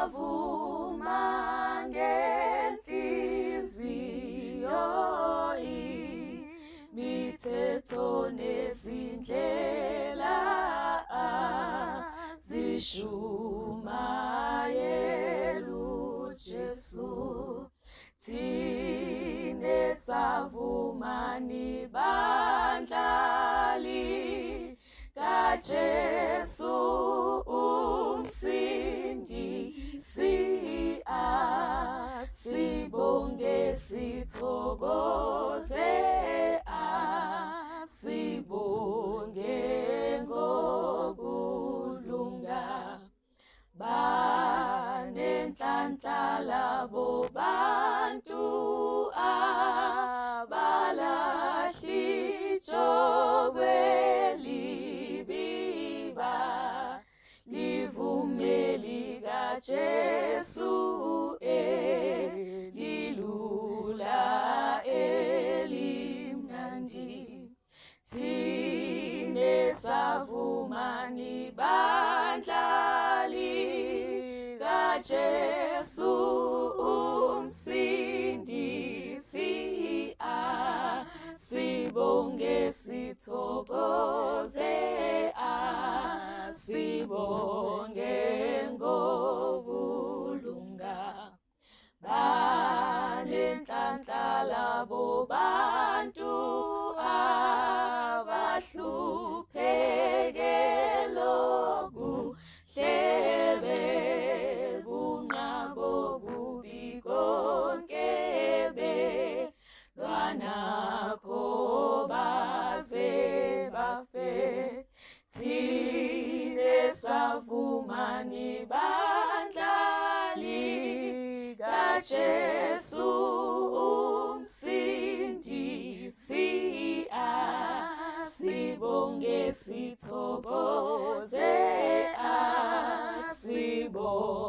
savuma ngenhliziyo imithetho nezindlela azishumayela uJesu. Thine savuma nibandla likaJesu umsindisi, asibonge sithokoze, asibonge ngokulunga. Banenhlanhla labo bantu abalahli ijogwe libiba, livumeli kaJesu elilula elimnandi. Thine savuma nibandla likaJesu umsindisi, asibonge sithokoze, asibonge ngokulunga. Banenhlanhla labo bantu abahlupheke lokuhlebe kunqabo kubi konke belwanakho baze bafe. Thine savuma nibandla likaJesu umsindisi, asibonge sithokoze, asibonge